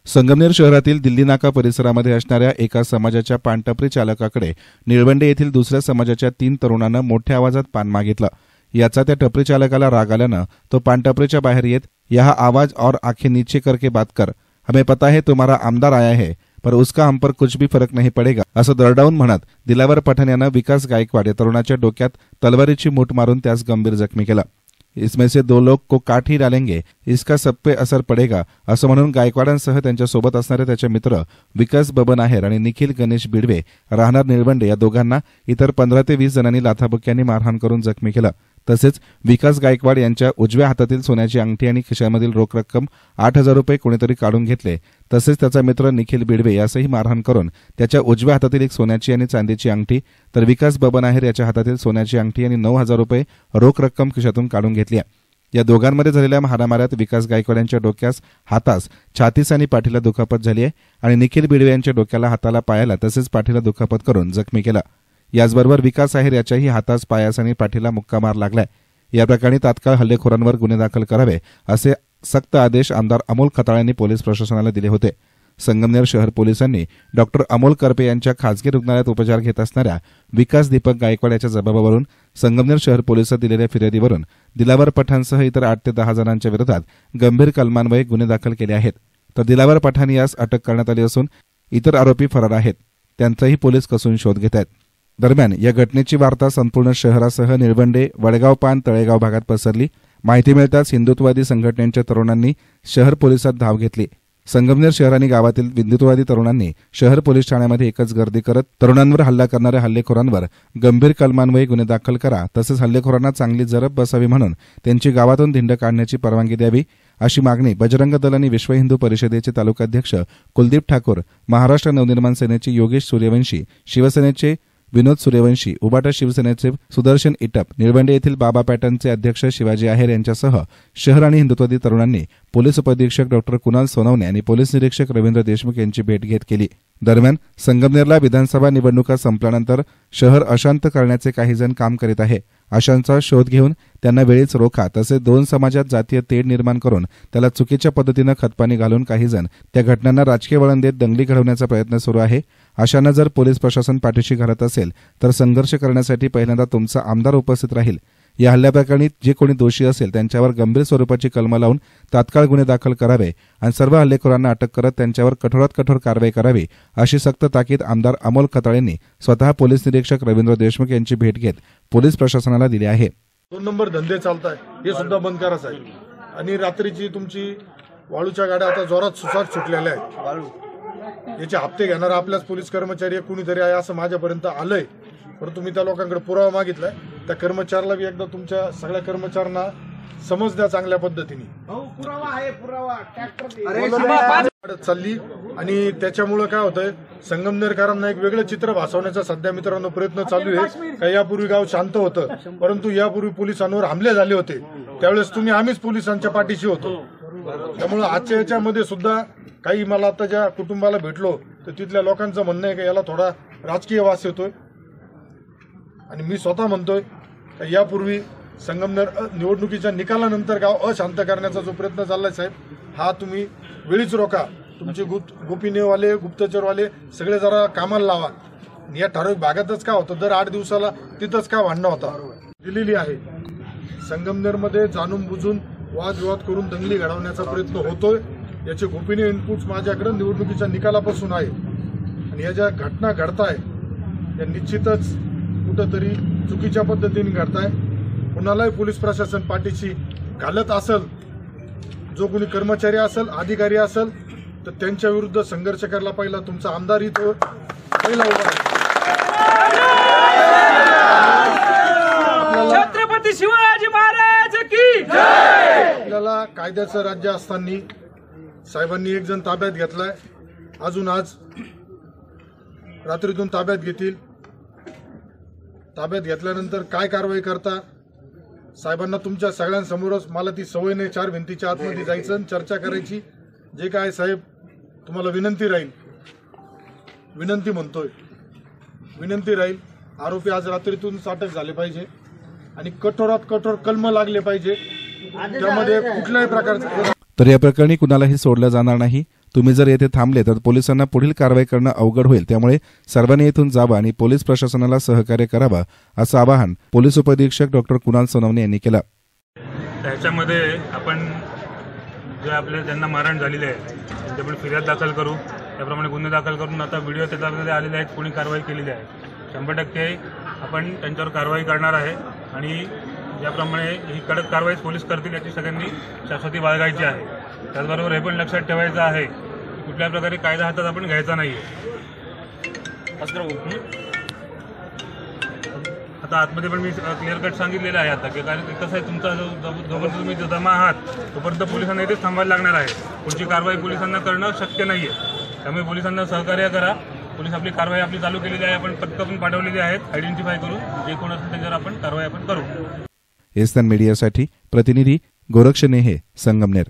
संगमनेर शहरातील दिल्ली नाका परिसरामध्ये असणाऱ्या एका समाजाच्या पानटपरी चालकाकडे निळवंडे येथील दुसऱ्या समाजाच्या 3 तरुणांना मोठ्या आवाजात पान मागितलं। याचा त्या टपरी चालकाला राग आल्यानं तो पानटपरीच्या बाहेर येत यह आवाज और आंखें नीचे करके बात कर, हमें पता है तुम्हारा आमदार आया है पर उसका हम पर कुछ भी फरक नहीं पड़ेगा असं दरडावून म्हणत दिलावर पठाण यानं विकास गायकवाड या तरुणाच्या डोक्यात तलवारीची मूठ मारून त्यास गंभीर जखमी केला। इसमें से 2 लोग को काट ही डालेंगे, इसका सब पे असर पडेगा असं म्हणून गायकवाडांसह त्यांच्या सोबत असणारे त्याचे मित्र विकास बबन आहेर आणि निखिल गणेश बिडवे राहणार निळवंडे या दोघांना इतर 15 ते 20 जणांनी लाथाबुक्क्यांनी मारहाण करून जखमी केलं। तसेच विकास गायकवाड यांच्या उजव्या हातातील सोन्याची अंगठी आणि खिशामधील रोख रक्कम 8,000 रुपये कोणीतरी काढून घेतले। तसेच त्याचा मित्र निखिल बिडवे यासही मारहाण करून त्याच्या उजव्या हातातील एक सोन्याची आणि चांदीची अंगठी तर विकास बबन आहेर याच्या हातातील सोन्याची अंगठी आणि 9,000 रुपये रोख रक्कम खिशातून काढून घेतली। या दोघांमध्ये झालेल्या हाणामारीत विकास गायकवाड यांच्या डोक्यास, हातास, छातीस आणि पाठीला दुखापत झाली आहे आणि निखिल बिडवे यांच्या डोक्याला, हाताला, पायाला तसेच पाठीला दुखापत करून जखमी केला। याचबरोबर विकास आहेर याच्याही हातास, पायास आणि पाठीला मुक्का मार लागलाय। या प्रकरणी तात्काळ हल्लेखोरांवर गुन्हे दाखल करावे असे सक्त आदेश आमदार अमोल खताळ यांनी पोलीस प्रशासनाला दिले होते। संगमनेर शहर पोलिसांनी डॉक्टर अमोल करपे यांच्या खासगी रुग्णालयात उपचार घेत असणाऱ्या विकास दीपक गायकवाड याच्या जबाबावरून संगमनेर शहर पोलिसात दिलेल्या फिर्यादीवरून दिलावर पठाणसह इतर 8 ते 10 जणांच्या विरोधात गंभीर कलमान्वये गुन्हे दाखल केले आहेत। तर दिलावर पठाण यास अटक करण्यात आली असून इतर आरोपी फरार आहेत, त्यांचाही पोलीस कसून शोध घेत आहेत। दरम्यान या घटनेची वार्ता संपूर्ण शहरासह निळवंडे, वडगाव पान, तळेगाव भागात पसरली। माहिती मिळताच हिंदुत्ववादी संघटनेच्या तरुणांनी शहर पोलिसात धाव घेतली। संगमनेर शहर आणि गावातील हिंदुत्ववादी तरुणांनी शहर पोलीस ठाण्यामध्ये एकच गर्दी करत तरुणांवर हल्ला करणाऱ्या हल्लेखोरांवर गंभीर कलमान्वये गुन्हे दाखल करा तसेच हल्लेखोरांना चांगली जरब बसावी म्हणून त्यांची गावातून धिंड काढण्याची परवानगी द्यावी अशी मागणी बजरंग दल आणि विश्व हिंदू परिषदेचे तालुकाध्यक्ष कुलदीप ठाकूर, महाराष्ट्र नवनिर्माण सेनेचे योगेश सूर्यवंशी, शिवसेनेचे विनोद सूर्यवंशी, उबाटा शिवसेनेचे सुदर्शन इटप, निळवंडे येथील बाबा पॅटर्नचे अध्यक्ष शिवाजी आहेर यांच्यासह शहर आणि हिंदुत्ववादी तरुणांनी पोलीस उपअधीक्षक डॉक्टर कुणाल सोनवणे आणि पोलीस निरीक्षक रवींद्र देशमुख यांची भेट घेत केली। दरम्यान संगमनेरला विधानसभा निवडणुका संपल्यानंतर शहर अशांत करण्याचे काही जण काम करीत आहे। अशांचा शोध घेऊन त्यांना वेळीच रोखा तसेच 2 समाजात जातीय तेढ निर्माण करून त्याला चुकीच्या पद्धतीनं खतपाणी घालून काही जण त्या घटनांना राजकीय वळण देत दंगली घडवण्याचा प्रयत्न सुरू आहे। अशांना जर पोलीस प्रशासन पाठीशी घालत असेल तर संघर्ष करण्यासाठी पहिल्यांदा तुमचा आमदार उपस्थित राहील। या हल्ल्याप्रकरणी जे कोणी दोषी असेल त्यांच्यावर गंभीर स्वरूपाची कलमं लावून तात्काळ गुन्हे दाखल करावे आणि सर्व हल्लेखोरांना अटक करत त्यांच्यावर कठोरात कठोर कारवाई करावी अशी सक्त ताकीद आमदार अमोल खताळ यांनी स्वतः पोलीस निरीक्षक रवींद्र देशमुख यांची भेट घेत पोलीस प्रशासनाला दिली आहे। 2 नंबर धंदे चालताय हे सुद्धा बंद करायचं आहे आणि रात्रीची तुमची वाळूच्या गाड्या आता जोरात सुसाट सुटलेल्या आहेत। याचे हप्ते घेणारा आपल्याच पोलीस कर्मचारी कुणीतरी आहे असं माझ्यापर्यंत आलंय, परंतु मी त्या लोकांकडे पुरावा मागितलाय। त्या कर्मचाऱ्याला बी एकदा तुमच्या सगळ्या कर्मचाऱ्यांना समज द्या चांगल्या पद्धतीने। पुरावा आहे, पुरावा ट्रॅक्टर चालली आणि त्याच्यामुळे काय होतंय संगमनेरकरांना एक वेगळं चित्र भासवण्याचा सध्या मित्रांनो प्रयत्न चालू आहे। काही यापूर्वी गाव शांत होतं, परंतु यापूर्वी पोलिसांवर हमले झाले होते, त्यावेळेस आम्हीच पोलिसांच्या पाठीशी होतो। त्यामुळे आजच्या याच्यामध्ये सुद्धा काही मला आता ज्या कुटुंबाला भेटलो तर तिथल्या लोकांचं म्हणणं आहे की याला थोडा राजकीय वास येतोय आणि मी स्वतः म्हणतोय की यापूर्वी संगमनेर निवडणुकीच्या निकालानंतर गाव अशांत करण्याचा जो प्रयत्न चाललाय साहेब, हा तुम्ही वेळीच रोखा। तुमचे गोपनीयवाले, गुप्तचरवाले सगळे जरा कामाला लावा। या ठराविक भागातच का होतं, दर 8 दिवसाला तिथंच का भांडणं होता दिलेली आहे। संगमनेरमध्ये जाणून बुजून वादविवाद करून दंगली घडवण्याचा प्रयत्न होतोय। याचे गोपनीय इनपुट्स माझ्याकडे निवडणुकीच्या निकालापासून आहे आणि या ज्या घटना घडताय या निश्चितच कुठंतरी चुकीच्या पद्धतीने घडताय। कुणालाही पोलीस प्रशासन पाठीशी घालत असेल, जो कोणी कर्मचारी असेल, अधिकारी असेल तर त्यांच्या विरुद्ध संघर्ष करायला पहिला तुमचा आमदार इथं पहिला उभा आहे। छत्रपती शिवाजी महाराज की जय। आपल्याला कायद्याचं राज्य असताना साहेबांनी एक जण ताब्यात घेतलाय, अजून आज रात्रीतून ताब्यात घेतील। ताब्यात घेतल्यानंतर काय कारवाई करता साहेबांना तुमच्या सगळ्यांसमोरच, मला ती सवय नाही 4 भिंतीच्या आतमध्ये जायचं चर्चा करायची। जे काय साहेब तुम्हाला विनंती राहील, विनंती म्हणतोय, विनंती राहील, आरोपी आज रात्रीतून अटक झाले पाहिजे आणि कठोरात कठोर कलम लागले पाहिजे, त्यामध्ये कुठल्याही प्रकारचं। तर या प्रकरणी कुणालाही सोडलं जाणार नाही। तुम्ही जर येथे थांबले तर पोलिसांना पुढील कारवाई करणं अवघड होईल, त्यामुळे सर्वांनी येथून जावं आणि पोलीस प्रशासनाला सहकार्य करावं असं आवाहन पोलीस उपअधीक्षक डॉक्टर कुणाल सोनवणे यांनी केलं. त्याच्यामध्ये आपण जे आपले ज्यांना मारहाण झालेली आहे त्यांच्याकडे फिर्याद दाखल करू, त्याप्रमाणे गुन्हे दाखल करून आता व्हिडिओ त्याच्यामध्ये आलेले आहेत, कोणी कारवाई केलेली आहे. 100% आपण त्यांच्यावर कारवाई करणार आहे आणि ज्याप्रमाणे ही कडक कारवाई पोलीस करतील याची सगळ्यांनी शाश्वती बाळगायची आहे. त्याचबरोबर हे पण लक्षात ठेवायचं आहे की कुठल्या प्रकारे कायदा हातात आपण घ्यायचा नाही आहे. आता आतमध्ये पण मी क्लिअर कट सांगितलेलं आहे आता की कारण कसं आहे, तुमचा जोपर्यंत तुम्ही जमा आहात तोपर्यंत पोलिसांना इथेच थांबायला लागणार आहे. पुढची कारवाई पोलिसांना करणं शक्य नाही आहे. त्यामुळे पोलिसांना सहकार्य करा. पोलीस आपली कारवाई आपली चालू केलेली आहे, आपण पथकं पण पाठवलेली आहेत, आयडेंटिफाय करून जे कोण असेल त्याच्यावर आपण कारवाई आपण करू. एस्तान मीडियासाठी प्रतिनिधी गोरक्ष नेहे, संगमनेर.